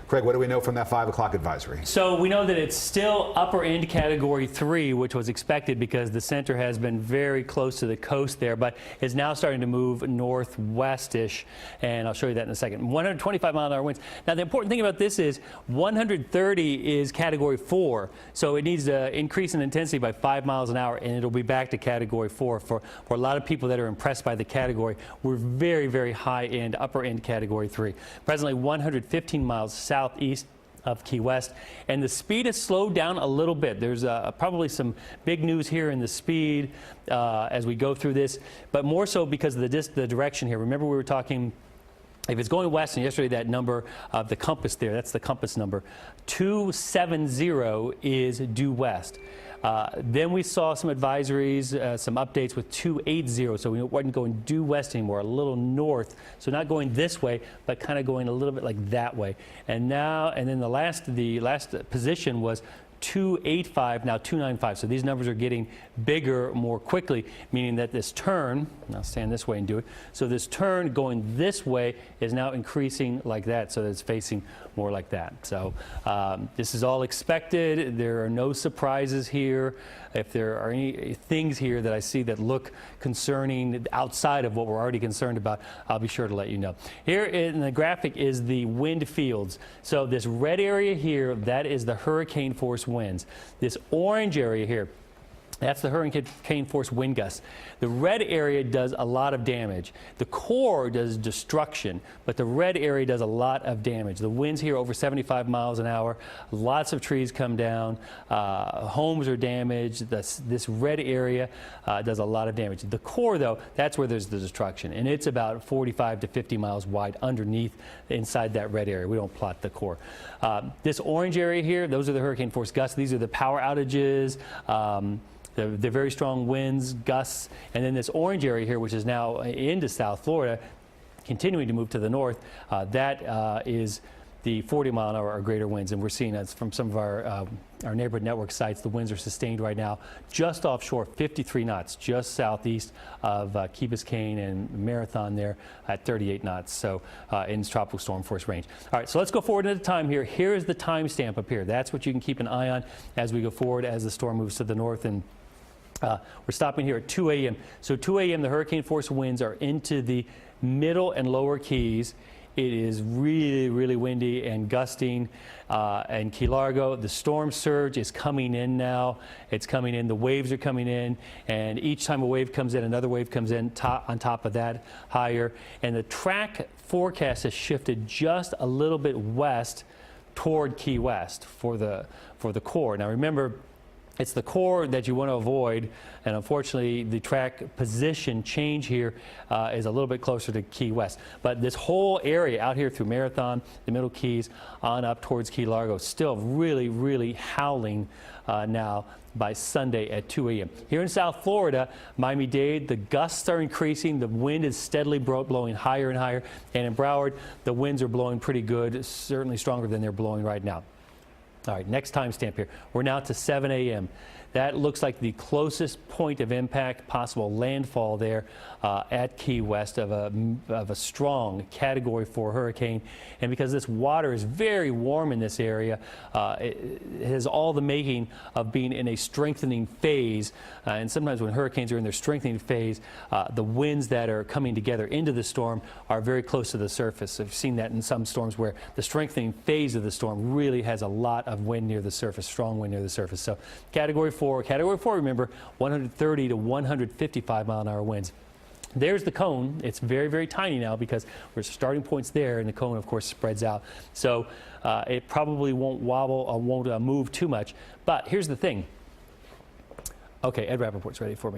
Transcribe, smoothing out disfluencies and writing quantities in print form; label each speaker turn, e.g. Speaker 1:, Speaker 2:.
Speaker 1: Craig, what do we know from that 5 o'clock advisory?
Speaker 2: So we know that it's still upper end category 3, which was expected because the center has been very close to the coast there, but is now starting to move northwest-ish, and I'll show you that in a second. 125-mile-an-hour winds. Now, the important thing about this is 130 is category 4, so it needs to increase in intensity by 5 miles an hour, and it'll be back to category 4. For a lot of people that are impressed by the category, we're very, very high-end, upper-end category 3. Presently, 115 miles southeast of Key West, and the speed has slowed down a little bit. There's probably some big news here in the speed as we go through this, but more so because of the direction here. Remember, we were talking, if it's going west, and yesterday that number of the compass there, that's the compass number, 270 is due west. Then we saw some advisories, some updates with 280, so we weren't going due west anymore, a little north, so not going this way, but kind of going a little bit like that way. And now, and then the last position was 285, now 295. So these numbers are getting bigger more quickly, meaning that this turn, I'll stand this way and do it, so this turn going this way is now increasing like that, so that it's facing more like that. So this is all expected. There are no surprises here. If there are any things here that I see that look concerning outside of what we're already concerned about, I'll be sure to let you know. Here in the graphic is the wind fields. So this red area here, that is the hurricane force winds. This orange area here, that's the hurricane force wind gusts. The red area does a lot of damage. The core does destruction, but the red area does a lot of damage. The winds here over 75 miles an hour. Lots of trees come down. Homes are damaged. This red area does a lot of damage. The core, though, that's where there's the destruction, and it's about 45 to 50 miles wide underneath, inside that red area. We don't plot the core. This orange area here, those are the hurricane force gusts. These are the power outages. The very strong winds, gusts, and then this orange area here, which is now into South Florida, continuing to move to the north, that is the 40-mile-an-hour or greater winds, and we're seeing that from some of our neighborhood network sites. The winds are sustained right now just offshore, 53 knots, just southeast of Key Biscayne and Marathon there at 38 knots, so in tropical storm force range. All right, so let's go forward into time here. Here is the timestamp up here. That's what you can keep an eye on as we go forward, as the storm moves to the north. And we're stopping here at 2 a.m. So 2 a.m. the hurricane force winds are into the middle and lower Keys. It is really, really windy and gusting in Key Largo. The storm surge is coming in now. It's coming in. The waves are coming in. And each time a wave comes in, another wave comes in on top of that, higher. And the track forecast has shifted just a little bit west toward Key West for the core. Now remember, it's the core that you want to avoid, and unfortunately the track position change here is a little bit closer to Key West. But this whole area out here through Marathon, the Middle Keys, on up towards Key Largo, still really, really howling now by Sunday at 2 a.m. Here in South Florida, Miami-Dade, the gusts are increasing. The wind is steadily blowing higher and higher. And in Broward, the winds are blowing pretty good, certainly stronger than they're blowing right now. All right, next timestamp here. We're now to 7 a.m. That looks like the closest point of impact, possible landfall there at Key West of a strong Category 4 hurricane. And because this water is very warm in this area, it has all the making of being in a strengthening phase. And sometimes when hurricanes are in their strengthening phase, the winds that are coming together into the storm are very close to the surface. I've seen that in some storms where the strengthening phase of the storm really has a lot of wind near the surface, strong wind near the surface. So Category 4, remember, 130 to 155 mile an hour winds. There's the cone. It's very, very tiny now because we're starting points there, and the cone, of course, spreads out. So it probably won't wobble or won't move too much. But here's the thing. Okay, Ed Rappaport's ready for me.